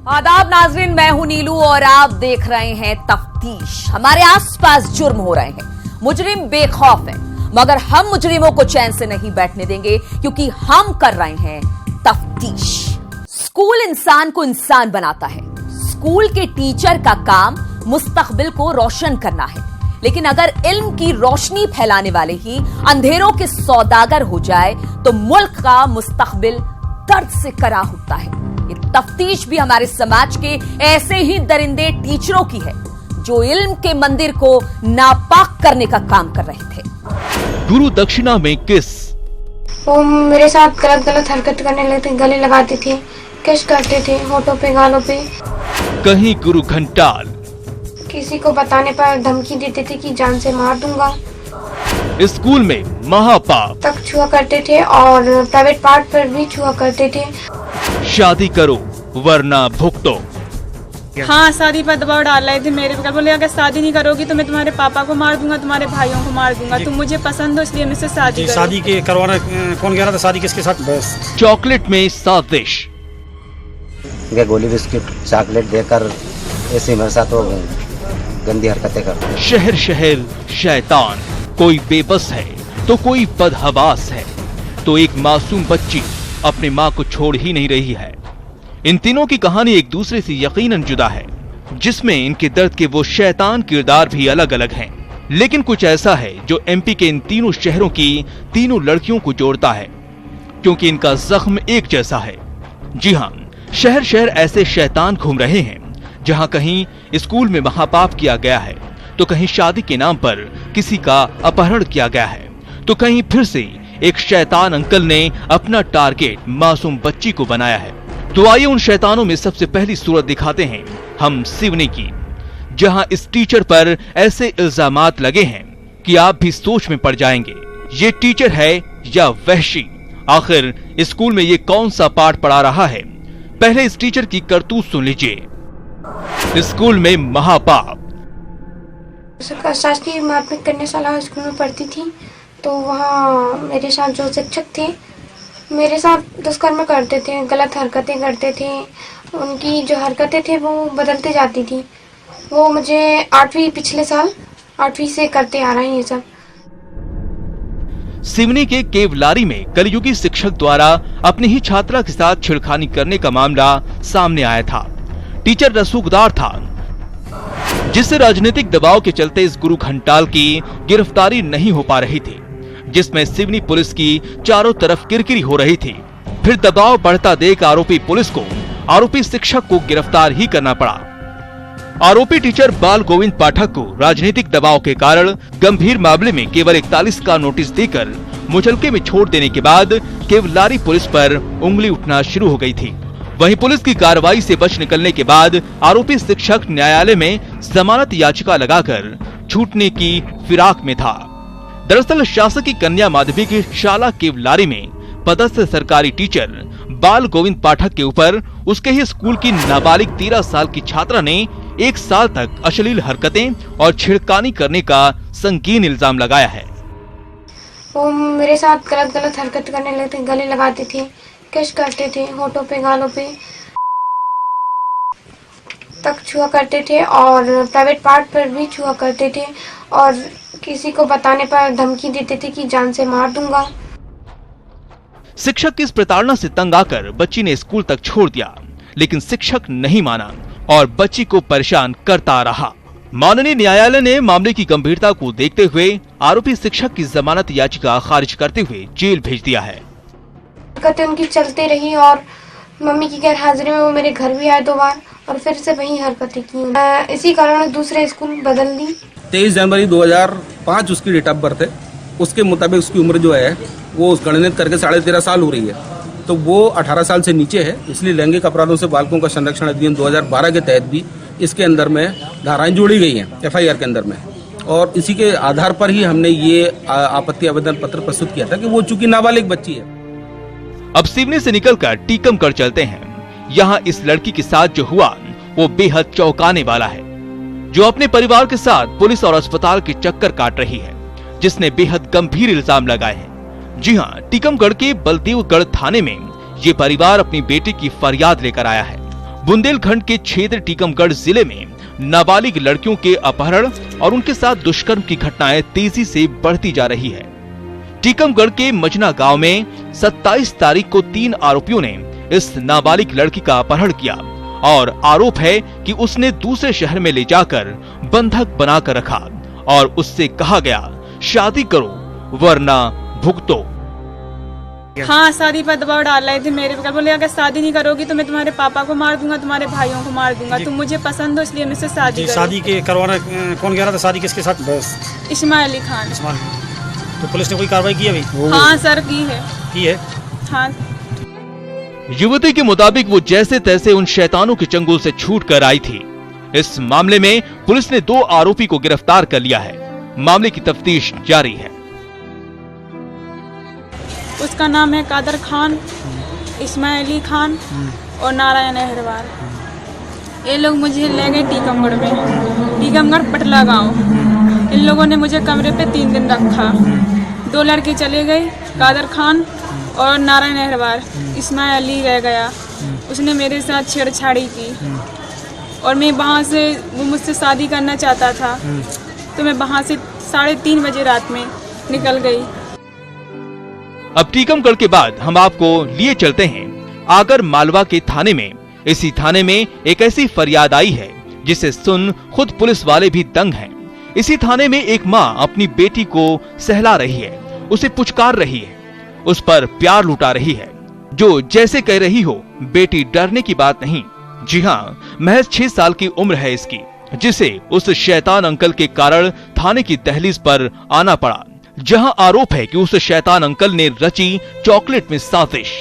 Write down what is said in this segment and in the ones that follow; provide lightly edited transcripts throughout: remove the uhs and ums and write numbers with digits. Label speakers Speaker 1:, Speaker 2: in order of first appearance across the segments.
Speaker 1: आदाब नाजरीन, मैं हूं नीलू और आप देख रहे हैं तफ्तीश। हमारे आसपास जुर्म हो रहे हैं, मुजरिम बेखौफ हैं, मगर हम मुजरिमों को चैन से नहीं बैठने देंगे क्योंकि हम कर रहे हैं तफ्तीश। स्कूल इंसान को इंसान बनाता है। स्कूल के टीचर का काम मुस्तकबिल को रोशन करना है, लेकिन अगर इल्म की रोशनी फैलाने वाले ही अंधेरों के सौदागर हो जाए तो मुल्क का मुस्तकबिल दर्द से करा उठता है। ये तफ्तीश भी हमारे समाज के ऐसे ही दरिंदे टीचरों की है जो इल्म के मंदिर को नापाक करने का काम कर रहे थे।
Speaker 2: गुरु दक्षिणा में किस
Speaker 3: वो मेरे साथ गलत हरकत करने लगते, गले लगाते थे, किस करते थे, होठों पे, गालों पे।
Speaker 2: कहीं गुरु घंटाल
Speaker 3: किसी को बताने पर धमकी देते थे कि जान से मार दूंगा।
Speaker 2: स्कूल में महापाप
Speaker 3: तक छुआ करते थे और प्राइवेट पार्ट पर भी छुआ करते थे।
Speaker 2: शादी करो वरना भुगतो।
Speaker 4: हाँ, शादी पर दबाव डाल रहे थे मेरे पर। बोले अगर शादी नहीं करोगी तो मैं तुम्हारे पापा को मार दूंगा, तुम्हारे भाइयों को मार दूंगा, तुम मुझे पसंद हो इसलिए मुझसे शादी करो।
Speaker 5: शादी के करवाना कौन कह रहा था? शादी किसके साथ? बस
Speaker 2: चॉकलेट में साजिश।
Speaker 6: गोली बिस्किट चॉकलेट देकर ऐसे मेरे साथ वो गंदी हरकतें कर।
Speaker 2: शहर शहर शैतान, कोई बेबस है तो कोई बदहवास है, तो एक मासूम बच्ची अपनी माँ को छोड़ ही नहीं रही है। इन तीनों की कहानी एक दूसरे से यकीनन जुदा है, जिसमें इनके दर्द के वो शैतान किरदार भी अलग अलग हैं। लेकिन कुछ ऐसा है जो एमपी के इन तीनों शहरों की तीनों लड़कियों को जोड़ता है, क्योंकि इनका जख्म एक जैसा है। जी हाँ, शहर शहर ऐसे शैतान घूम रहे हैं जहाँ कहीं स्कूल में महापाप किया गया है, तो कहीं शादी के नाम पर किसी का अपहरण किया गया है, तो कहीं फिर से एक शैतान अंकल ने अपना टारगेट मासूम बच्ची को बनाया है। तो आइए उन शैतानों में सबसे पहली सूरत दिखाते हैं हम सिवनी की, जहां इस टीचर पर ऐसे इल्जामात लगे हैं कि आप भी सोच में पड़ जाएंगे। ये टीचर है या वहशी? आखिर स्कूल में ये कौन सा पाठ पढ़ा रहा है? पहले इस टीचर की करतूत सुन लीजिए। स्कूल में महापाप।
Speaker 3: शासकीय माध्यमिक कन्या शाला स्कूल में पढ़ती थी, तो वहाँ मेरे साथ जो शिक्षक थे मेरे साथ दुष्कर्म करते थे, गलत हरकतें करते थे। उनकी जो हरकतें थे वो बदलती जाती थी। वो मुझे पिछले साल 8वीं से करते आ रहे हैं ये सब।
Speaker 2: सिवनी के केवलारी में कलयुगी शिक्षक द्वारा अपनी ही छात्रा के साथ छेड़खानी करने का मामला सामने आया था। टीचर रसूखदार था, जिससे राजनीतिक दबाव के चलते इस गुरु घंटाल की गिरफ्तारी नहीं हो पा रही थी, जिसमें सिवनी पुलिस की चारों तरफ किरकिरी हो रही थी। फिर दबाव बढ़ता देख आरोपी पुलिस को आरोपी शिक्षक को गिरफ्तार ही करना पड़ा। आरोपी टीचर बाल गोविंद पाठक को राजनीतिक दबाव के कारण गंभीर मामले में केवल 41 का नोटिस देकर मुचलके में छोड़ देने के बाद केवलारी पुलिस पर उंगली उठना शुरू हो गई थी। वहीं पुलिस की कार्रवाई से बच निकलने के बाद आरोपी शिक्षक न्यायालय में जमानत याचिका लगाकर छूटने की फिराक में था। दरअसल शासकीय कन्या माध्यमिक शाला केवलारी में पदस्थ सरकारी टीचर बाल गोविंद पाठक के ऊपर उसके ही स्कूल की नाबालिग 13 साल की छात्रा ने 1 साल तक अश्लील हरकतें और छेड़खानी करने का संगीन इल्जाम लगाया है।
Speaker 3: वो मेरे साथ गलत हरकत करने लगते, गले लगाते थे, किस करते थे, होठों पे, गालों पे तक छुआ करते थे और प्राइवेट पार्ट पर भी छुआ करते थे। और किसी को बताने पर धमकी देते थे कि जान से मार दूंगा।
Speaker 2: शिक्षक की इस प्रताड़ना से तंग आकर बच्ची ने स्कूल तक छोड़ दिया, लेकिन शिक्षक नहीं माना और बच्ची को परेशान करता रहा। माननीय न्यायालय ने मामले की गंभीरता को देखते हुए आरोपी शिक्षक की जमानत याचिका खारिज करते हुए जेल भेज दिया है।
Speaker 3: हरकतें उनकी चलती रही और मम्मी की गैर हाजिरी में वो मेरे घर भी आए 2 बार और फिर से वही हरकतें की। इसी कारण दूसरे स्कूल बदल दी।
Speaker 7: 23 जनवरी 2005 उसकी डेट ऑफ बर्थ है। उसके मुताबिक उसकी उम्र जो है वो उस गणित करके 13.5 साल हो रही है, तो वो 18 साल से नीचे है। इसलिए लैंगिक अपराधों से बालकों का संरक्षण अधिनियम 2012 के तहत भी इसके अंदर में धाराएं जोड़ी गई हैं FIR के अंदर में, और इसी के आधार पर ही हमने ये आपत्ति आवेदन पत्र प्रस्तुत किया था कि वो चूंकि नाबालिग बच्ची है।
Speaker 2: अब सिवनी से निकलकर टीकमगढ़ चलते हैं। यहाँ इस लड़की के साथ जो हुआ वो बेहद चौंकाने वाला है, जो अपने परिवार के साथ पुलिस और अस्पताल के चक्कर काट रही है, जिसने बेहद गंभीर इल्जाम लगाए हैं। जी हाँ, टीकमगढ़ के बलदेवगढ़ थाने में ये परिवार अपनी बेटी की फरियाद लेकर आया है। बुंदेलखंड के क्षेत्र टीकमगढ़ जिले में नाबालिग लड़कियों के अपहरण और उनके साथ दुष्कर्म की घटनाएं तेजी से बढ़ती जा रही है। टीकमगढ़ के मजना गांव में 27 तारीख को 3 आरोपियों ने इस नाबालिग लड़की का अपहरण किया और आरोप है कि उसने दूसरे शहर में ले जाकर बंधक बनाकर रखा और उससे कहा गया शादी करो वरना भुगतो।
Speaker 4: हाँ, शादी पर दबाव डाल रहे थे मेरे पे। बोले अगर शादी नहीं करोगी तो मैं तुम्हारे पापा को मार दूंगा, तुम्हारे भाइयों को मार दूंगा, तुम मुझे पसंद हो इसलिए मुझसे शादी करो।
Speaker 5: शादी के करवाना कौन कह रहा था? शादी किसके साथ? बस
Speaker 4: इस्माइल अली खान।
Speaker 5: तो पुलिस ने कोई कार्रवाई की अभी?
Speaker 4: हाँ सर, की है। हाँ।
Speaker 2: युवती के मुताबिक वो जैसे तैसे उन शैतानों के चंगुल से छूटकर आई थी। इस मामले में पुलिस ने 2 आरोपी को गिरफ्तार कर लिया है। मामले की तफ्तीश जारी है।
Speaker 4: उसका नाम है कादर खान, इस्माइल अली खान और नारायण अहरवाल। ये लोग मुझे ले गए टीकमगढ़ में, टीकमगढ़ पटला गांव। इन लोगों ने मुझे कमरे पे 3 दिन रखा। 2 लड़के चले गए, कादर खान और नारायण अहरवाल। इस्माइल अली रह गया। उसने मेरे साथ छेड़छाड़ी की और मैं वहाँ से, वो मुझसे शादी करना चाहता था तो मैं वहाँ से 3:30 बजे रात में निकल गई।
Speaker 2: अब टीकमगढ़ के बाद हम आपको लिए चलते हैं आगर मालवा के थाने में। इसी थाने में एक ऐसी फरियाद आई है जिसे सुन खुद पुलिस वाले भी दंग हैं। इसी थाने में एक माँ अपनी बेटी को सहला रही है, उसे पुचकार रही है, उस पर प्यार लुटा रही है, जो जैसे कह रही हो बेटी डरने की बात नहीं। जी हाँ, महज 6 साल की उम्र है इसकी, जिसे उस शैतान अंकल के कारण थाने की दहलीज पर आना पड़ा, जहां आरोप है कि उस शैतान अंकल ने रची चॉकलेट में साजिश।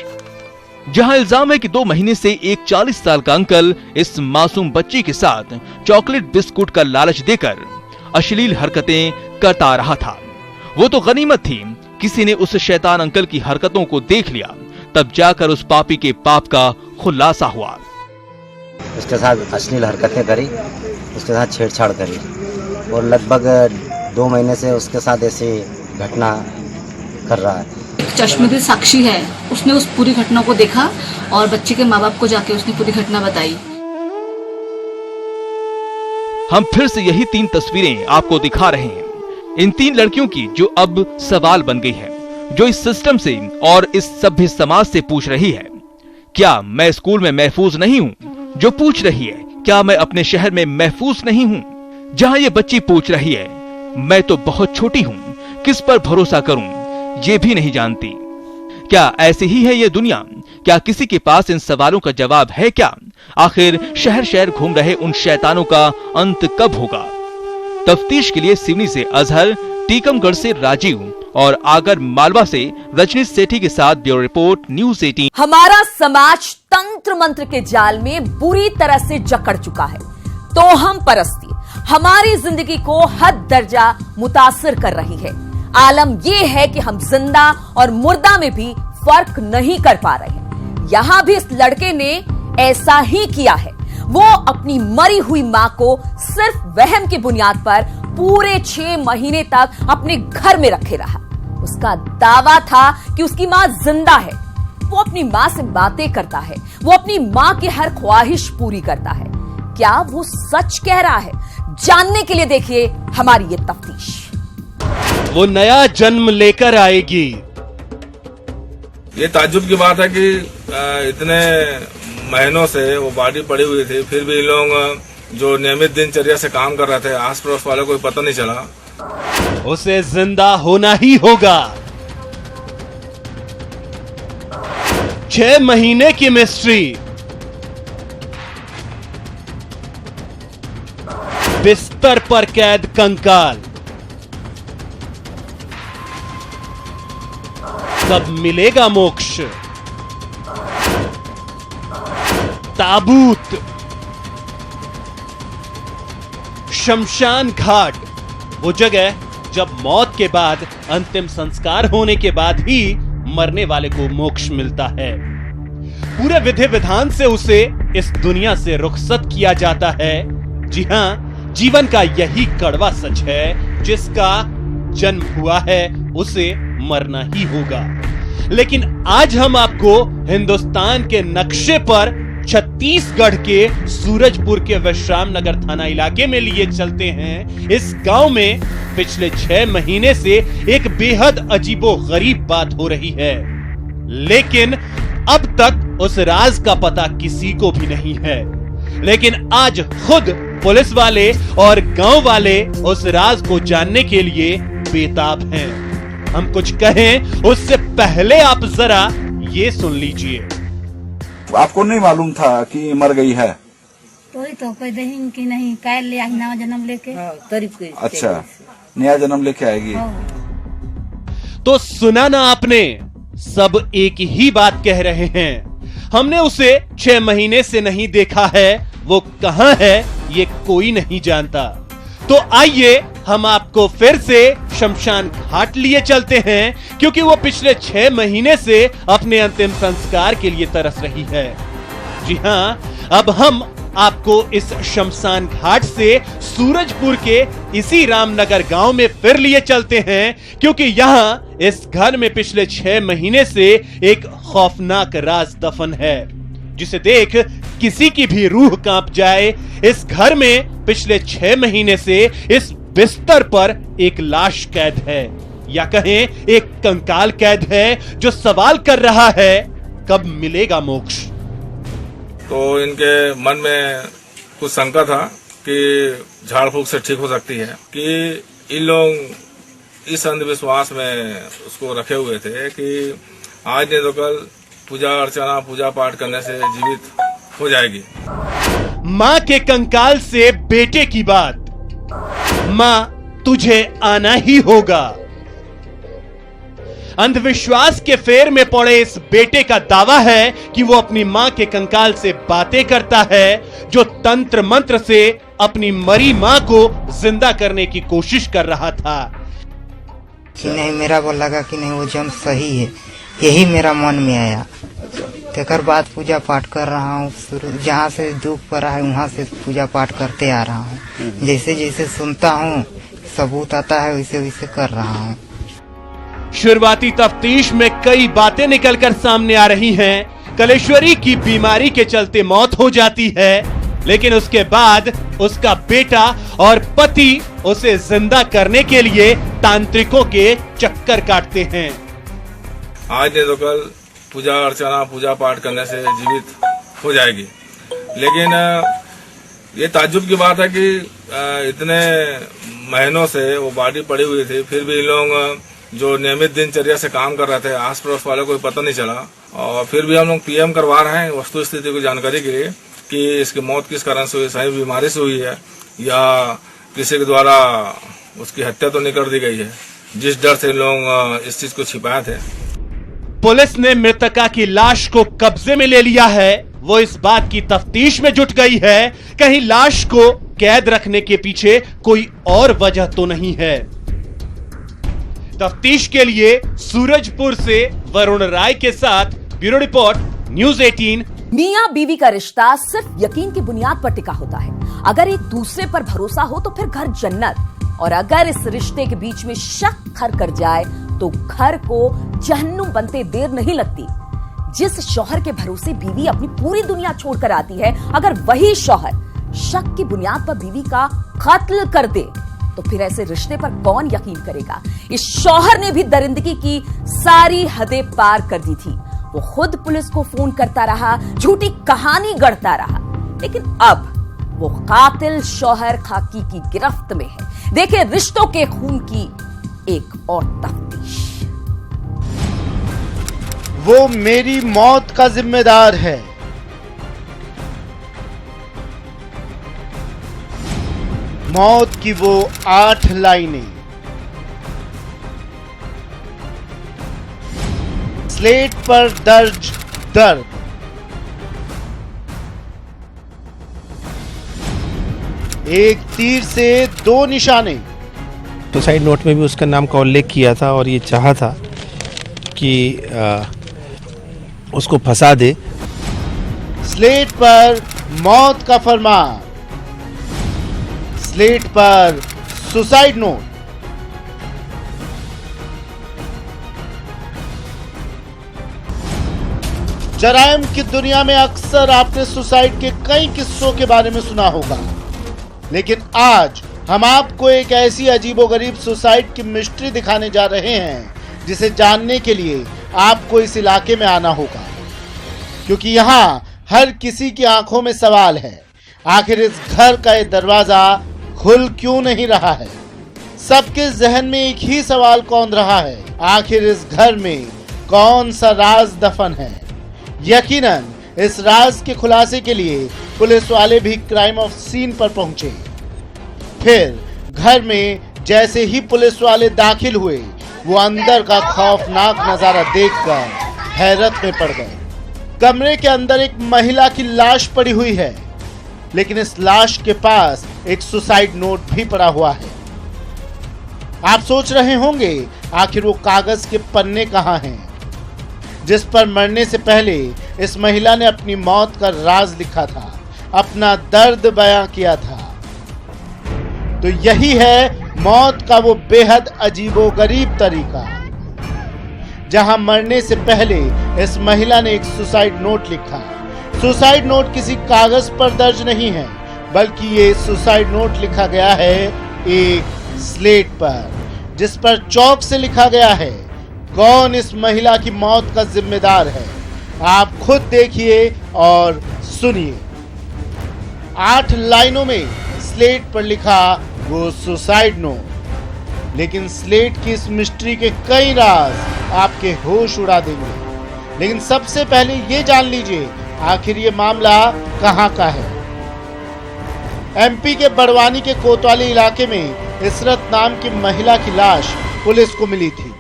Speaker 2: जहां इल्जाम है कि 2 महीने से एक 40 साल का अंकल इस मासूम बच्ची के साथ चॉकलेट बिस्कुट का लालच देकर अश्लील हरकतें करता रहा था। वो तो गनीमत थी किसी ने उस शैतान अंकल की हरकतों को देख लिया, तब जाकर उस पापी के पाप का खुलासा हुआ।
Speaker 6: उसके साथ अश्लील हरकतें करी, उसके साथ छेड़छाड़ करी और लगभग 2 महीने से उसके साथ ऐसी घटना कर रहा है।
Speaker 8: चश्मदीद साक्षी है, उसने उस पूरी घटना को देखा और बच्चे के माँ बाप को जाके उसने पूरी घटना बताई।
Speaker 2: हम फिर से यही 3 तस्वीरें आपको दिखा रहे हैं, इन 3 लड़कियों की जो अब सवाल बन गई है, जो इस सिस्टम से और इस सभ्य समाज से पूछ रही है, क्या मैं स्कूल में महफूज नहीं हूँ? जो पूछ रही है, क्या मैं अपने शहर में महफूज नहीं हूँ? जहाँ ये बच्ची पूछ रही है, मैं तो बहुत छोटी हूँ, किस पर भरोसा करूँ, ये भी नहीं जानती। क्या ऐसी ही है ये दुनिया? क्या किसी के पास इन सवालों का जवाब है क्या? आखिर शहर शहर घूम रहे उन शैतानों का अंत कब होगा? तफ्तीश के लिए सिवनी से अजहर, टीकमगढ़ से राजीव और आगर मालवा से रजनीश सेठी के साथ ब्यूरो रिपोर्ट, न्यूज़ 18।
Speaker 1: हमारा समाज तंत्र मंत्र के जाल में बुरी तरह से जकड़ चुका है। तो हम परस्ती हमारी जिंदगी को हद दर्जा मुतासिर कर रही है। आलम यह है कि हम जिंदा और मुर्दा में भी फर्क नहीं कर पा रहे हैं। यहां भी इस लड़के ने ऐसा ही किया है। वो अपनी मरी हुई मां को सिर्फ वहम की बुनियाद पर पूरे 6 महीने तक अपने घर में रखे रहा। उसका दावा था कि उसकी मां जिंदा है। वो अपनी मां से बातें करता है, वो अपनी मां की हर ख्वाहिश पूरी करता है। क्या वो सच कह रहा है? जानने के लिए देखिए हमारी ये तफ्तीश।
Speaker 9: वो नया जन्म लेकर आएगी।
Speaker 10: ये ताज्जुब की बात है कि इतने महीनों से वो बॉडी पड़ी हुई थी, फिर भी लोग जो नियमित दिनचर्या से काम कर रहे थे, आस पड़ोस वालों को पता नहीं चला।
Speaker 9: उसे जिंदा होना ही होगा। 6 महीने की मिस्ट्री, बिस्तर पर कैद कंकाल, कब मिलेगा मोक्ष? ताबूत, शमशान घाट, वो जगह जब मौत के बाद अंतिम संस्कार होने के बाद ही मरने वाले को मोक्ष मिलता है। पूरे विधि विधान से उसे इस दुनिया से रुखसत किया जाता है। जी हां, जीवन का यही कड़वा सच है, जिसका जन्म हुआ है उसे मरना ही होगा। लेकिन आज हम आपको हिंदुस्तान के नक्शे पर छत्तीसगढ़ के सूरजपुर के विश्राम नगर थाना इलाके में लिए चलते हैं। इस गांव में पिछले 6 महीने से एक बेहद अजीबोगरीब बात हो रही है, लेकिन अब तक उस राज का पता किसी को भी नहीं है। लेकिन आज खुद पुलिस वाले और गांव वाले उस राज को जानने के लिए बेताब हैं। हम कुछ कहें उससे पहले आप जरा ये सुन लीजिए।
Speaker 11: आपको नहीं मालूम था कि मर गई है?
Speaker 12: तो कोई दही की नहीं, कायल ले आई नया जन्म लेके।
Speaker 11: अच्छा, नया जन्म लेके आएगी।
Speaker 9: तो सुना ना आपने, सब एक ही बात कह रहे हैं। हमने उसे 6 महीने से नहीं देखा है, वो कहां है ये कोई नहीं जानता। तो आइए हम आपको फिर से शमशान घाट लिए चलते हैं, क्योंकि वो पिछले 6 महीने से अपने अंतिम संस्कार के लिए तरस रही है। जी हां, अब हम आपको इस शमशान घाट से सूरजपुर के इसी रामनगर गांव में फिर लिए चलते हैं, क्योंकि यहां इस घर में पिछले 6 महीने से एक खौफनाक राज दफन है, जिसे देख किसी की भी रूह कांप जाए। इस घर में पिछले 6 महीने से इस बिस्तर पर एक लाश कैद है, या कहें एक कंकाल कैद है, जो सवाल कर रहा है कब मिलेगा मोक्ष।
Speaker 10: तो इनके मन में कुछ शंका था कि झाड़ फूक से ठीक हो सकती है, कि इन लोग इस अंधविश्वास में उसको रखे हुए थे कि आज नहीं तो कल पूजा अर्चना पूजा पाठ करने से जीवित हो जाएगी।
Speaker 9: मां के कंकाल से बेटे की बात, मां तुझे आना ही होगा। अंधविश्वास के फेर में पड़े इस बेटे का दावा है कि वो अपनी मां के कंकाल से बातें करता है, जो तंत्र मंत्र से अपनी मरी मां को जिंदा करने की कोशिश कर रहा था।
Speaker 13: कि नहीं, मेरा को लगा कि नहीं वो जन्म सही है, यही मेरा मन में आया। तेकर बाद पूजा पाठ कर रहा हूँ, जहाँ से दुख पड़ा है वहाँ से पूजा पाठ करते आ रहा हूँ। जैसे जैसे सुनता हूँ सबूत आता है, वैसे वैसे कर रहा हूँ।
Speaker 9: शुरुआती तफ्तीश में कई बातें निकलकर सामने आ रही हैं। कलेश्वरी की बीमारी के चलते मौत हो जाती है, लेकिन उसके बाद उसका बेटा और पति उसे जिंदा करने के लिए तांत्रिकों के चक्कर काटते हैं।
Speaker 10: आज नहीं तो कल पूजा अर्चना पूजा पाठ करने से जीवित हो जाएगी। लेकिन ये ताज्जुब की बात है कि इतने महीनों से वो बॉडी पड़ी हुई थी, फिर भी लोग जो नियमित दिनचर्या से काम कर रहे थे, आस पड़ोस वालों को पता नहीं चला। और फिर भी हम लोग पीएम करवा रहे हैं वस्तु स्थिति की जानकारी के लिए कि इसकी मौत किस कारण से हुई, सही बीमारी से हुई है या किसी के द्वारा उसकी हत्या तो नहीं कर दी गई है, जिस डर से लोग इस चीज को छिपाए थे।
Speaker 9: पुलिस ने मृतका की लाश को कब्जे में ले लिया है। वो इस बात की तफ्तीश में जुट गई है, कहीं लाश को कैद रखने के पीछे कोई और वजह तो नहीं है। तफ्तीश के लिए सूरजपुर से वरुण राय के साथ ब्यूरो रिपोर्ट, न्यूज़ 18।
Speaker 1: मियां बीवी का रिश्ता सिर्फ यकीन की बुनियाद पर टिका होता है। अगर एक दूसरे पर भरोसा हो तो फिर घर जन्नत, और अगर इस रिश्ते के बीच में शक खर कर जाए तो घर को जहन्नुम बनते देर नहीं लगती। जिस शौहर के भरोसे बीवी अपनी पूरी दुनिया छोड़कर आती है, अगर वही शौहर शक की बुनियाद पर बीवी का कत्ल कर दे तो फिर ऐसे रिश्ते पर कौन यकीन करेगा। इस शौहर ने भी दरिंदगी की सारी हदें पार कर दी थी। वो खुद पुलिस को फोन करता रहा, झूठी कहानी गढ़ता रहा, लेकिन अब वो कातिल शौहर खाकी की गिरफ्त में है। देखिए रिश्तों के खून की एक और तफ्तीश।
Speaker 14: वो मेरी मौत का जिम्मेदार है। मौत की वो 8 लाइनें, स्लेट पर दर्ज दर्द, एक तीर से 2 निशाने।
Speaker 15: सुसाइड नोट में भी उसका नाम का उल्लेख किया था और ये चाहा था कि उसको फंसा दे।
Speaker 14: स्लेट पर मौत का फरमान, स्लेट पर सुसाइड नोट। जराइम की दुनिया में अक्सर आपने सुसाइड के कई किस्सों के बारे में सुना होगा, लेकिन आज हम आपको एक ऐसी अजीबोगरीब सुसाइड की मिस्ट्री दिखाने जा रहे हैं जिसे जानने के लिए आपको इस इलाके में आना होगा, क्योंकि यहाँ हर किसी की आंखों में सवाल है, आखिर इस घर का ये दरवाजा खुल क्यों नहीं रहा है। सबके जहन में एक ही सवाल कौन रहा है, आखिर इस घर में कौन सा राज दफन है। यकीनन इस राज के खुलासे के लिए पुलिस वाले भी क्राइम ऑफ सीन पर पहुंचे। फिर घर में जैसे ही पुलिस वाले दाखिल हुए, वो अंदर का खौफनाक नजारा देखकर हैरत में पड़ गए। कमरे के अंदर एक महिला की लाश पड़ी हुई है, लेकिन इस लाश के पास एक सुसाइड नोट भी पड़ा हुआ है। आप सोच रहे होंगे आखिर वो कागज के पन्ने कहां हैं, जिस पर मरने से पहले इस महिला ने अपनी मौत का राज लिखा था, अपना दर्द बयां किया था। तो यही है मौत का वो बेहद अजीबोगरीब तरीका, जहां मरने से पहले इस महिला ने एक सुसाइड नोट लिखा। सुसाइड नोट किसी कागज पर दर्ज नहीं है, बल्कि ये सुसाइड नोट लिखा गया है एक स्लेट पर, जिस पर चौक से लिखा गया है कौन इस महिला की मौत का जिम्मेदार है। आप खुद देखिए और सुनिए। 8 लाइनों में स्लेट पर लिखा वो सुसाइड नोट, लेकिन स्लेट की इस मिस्ट्री के कई राज आपके होश उड़ा देंगे। लेकिन सबसे पहले ये जान लीजिए आखिर ये मामला कहां का है। एमपी के बड़वानी के कोतवाली इलाके में इशरत नाम की महिला की लाश पुलिस को मिली थी।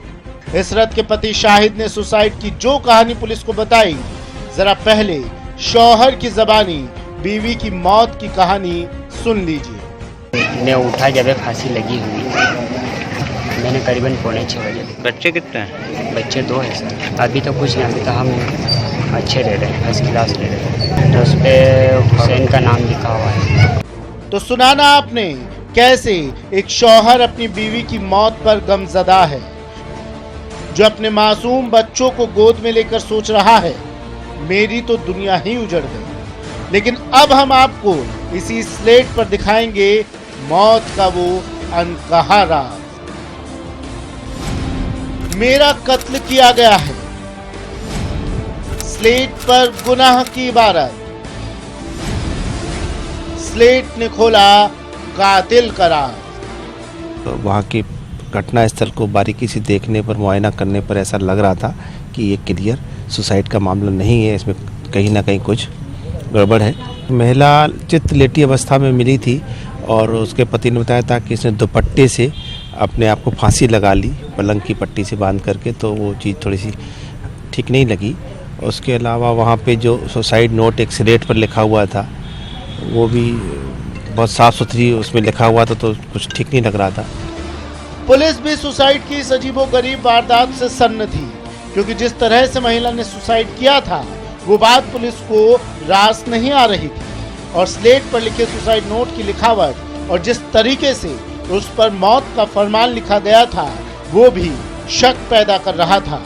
Speaker 14: इशरत के पति शाहिद ने सुसाइड की जो कहानी पुलिस को बताई, जरा पहले शौहर की जबानी बीवी की मौत की कहानी सुन लीजिए।
Speaker 16: मैं उठा जब फांसी लगी हुई, मैंने करीबन 5:45 बजे।
Speaker 17: बच्चे कितने हैं?
Speaker 16: बच्चे 2 हैं सर। अभी तो कुछ नहीं, अभी तो हम अच्छे रह रहे हैं, फर्स्ट क्लास रह रहे हैं। तो उस पर हुसैन का नाम लिखा हुआ है।
Speaker 14: तो सुना ना आपने कैसे एक शौहर अपनी बीवी की मौत पर गमजदा है, जो अपने मासूम बच्चों को गोद में लेकर सोच रहा है मेरी तो दुनिया ही उजड़ गई। लेकिन अब हम आपको इसी स्लेट पर दिखाएंगे मौत का वो अनकहा राज। मेरा कत्ल किया गया है, स्लेट पर गुनाह की इबारत। स्लेट ने खोला कातिल का राज।
Speaker 15: वहाँ की घटना स्थल को बारीकी से देखने पर, मुआयना करने पर ऐसा लग रहा था कि ये क्लियर सुसाइड का मामला नहीं है, इसमें कहीं ना कहीं कुछ गड़बड़ है। महिला चित लेटी अवस्था में मिली थी और उसके पति ने बताया था कि इसने दुपट्टे से अपने आप को फांसी लगा ली, पलंग की पट्टी से बांध करके, तो वो चीज़ थोड़ी सी ठीक नहीं लगी। उसके अलावा वहाँ पे जो सुसाइड नोट एक स्लेट पर लिखा हुआ था, वो भी बहुत साफ़ सुथरी उसमें लिखा हुआ था, तो कुछ ठीक नहीं लग रहा था।
Speaker 14: पुलिस भी सुसाइड की इस अजीबोगरीब वारदात से सन्न थी, क्योंकि जिस तरह से महिला ने सुसाइड किया था वो बात पुलिस को रास नहीं आ रही थी, और स्लेट पर लिखे सुसाइड नोट की लिखावट और जिस तरीके से उस पर मौत का फरमान लिखा गया था वो भी शक पैदा कर रहा था।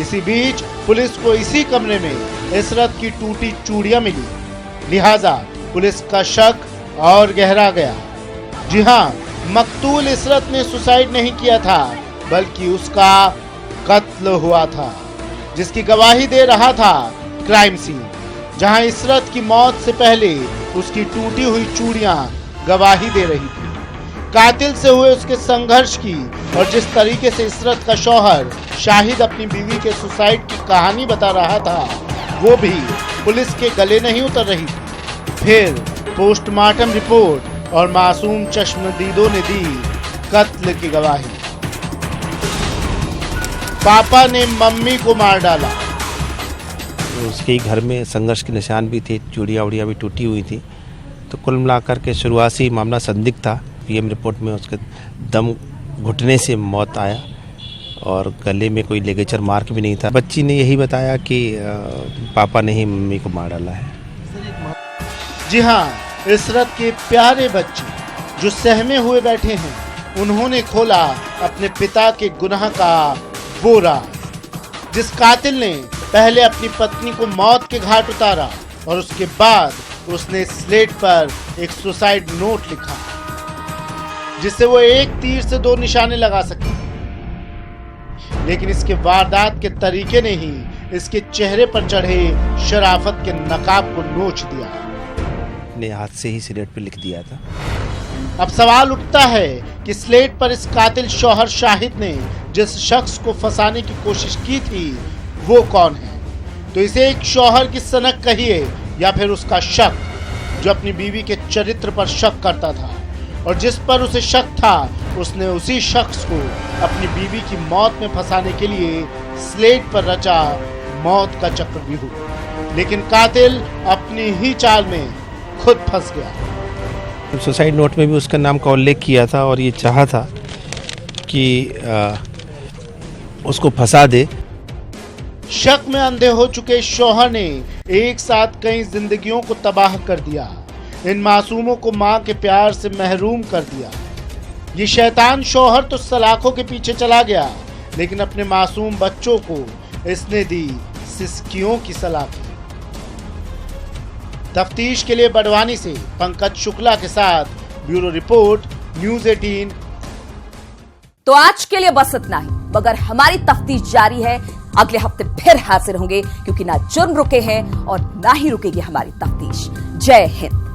Speaker 14: इसी बीच पुलिस को इसी कमरे में इशरत की टूटी चूड़ियां मिली, लिहाजा पुलिस का शक और गहरा गया। जी हाँ, मकतूल इशरत ने सुसाइड नहीं किया था, बल्कि उसका कत्ल हुआ था, जिसकी गवाही दे रहा था क्राइम सीन, जहां इशरत की मौत से पहले उसकी टूटी हुई चूड़ियां गवाही दे रही थी। कातिल से हुए उसके संघर्ष की और जिस तरीके से इशरत का शौहर शाहिद अपनी बीवी के सुसाइड की कहानी बता रहा था, वो भी पुलिस के गले नहीं उतर रही थी। फिर पोस्टमार्टम रिपोर्ट और मासूम चश्मदीदों ने दी कत्ल की गवाही। पापा ने मम्मी को मार डाला।
Speaker 15: तो उसके घर में संघर्ष के निशान भी थे, चूड़ियाँ उड़ियाँ भी टूटी हुई थी। तो कुल मिलाकर के शुरुआती मामला संदिग्ध था। पीएम रिपोर्ट में उसके दम घुटने से मौत आया और गले में कोई लिगेचर मार्क भी नहीं था। बच्ची ने यही बताया कि पापा ने ही मम्मी को मार डाला है।
Speaker 14: जी हाँ, इशरत के प्यारे बच्चे जो सहमे हुए बैठे हैं, उन्होंने खोला अपने पिता के गुनाह का वो राज, जिस कातिल ने पहले अपनी पत्नी को मौत के घाट उतारा और उसके बाद उसने स्लेट पर एक सुसाइड नोट लिखा जिससे वो एक तीर से दो निशाने लगा सके। लेकिन इसके वारदात के तरीके ने ही इसके चेहरे पर चढ़े शराफत के नकाब को नोच दिया।
Speaker 15: ने हाथ से ही स्लेट पर लिख दिया था।
Speaker 14: अब सवाल उठता है कि स्लेट पर इस कातिल शौहर शाहिद ने जिस शख्स को फंसाने की कोशिश की थी वो कौन है? तो इसे एक शौहर की सनक कहिए या फिर उसका शक, जो अपनी बीवी के चरित्र पर शक करता था और जिस पर उसे शक था उसने उसी शख्स को अपनी बीवी की मौत में फंसाने के लिए स्लेट पर रचा मौत का चक्रव्यूह। लेकिन कातिल अपनी ही चाल में खुद फंस गया।
Speaker 15: सुसाइड नोट में भी उसका नाम का उल्लेख किया था और ये चाहा था कि उसको फंसा दे।
Speaker 14: शक में अंधे हो चुके शौहर ने एक साथ कई जिंदगियों को तबाह कर दिया। इन मासूमों को मां के प्यार से महरूम कर दिया। ये शैतान शौहर तो सलाखों के पीछे चला गया, लेकिन अपने मासूम बच्चों को इसने दी सिसकियों की सलाखें। तफ्तीश के लिए बड़वानी से पंकज शुक्ला के साथ ब्यूरो रिपोर्ट, न्यूज़ 18।
Speaker 1: तो आज के लिए बस इतना ही, मगर हमारी तफ्तीश जारी है। अगले हफ्ते फिर हाजिर होंगे, क्योंकि ना जुर्म रुके हैं और ना ही रुकेगी हमारी तफ्तीश। जय हिंद।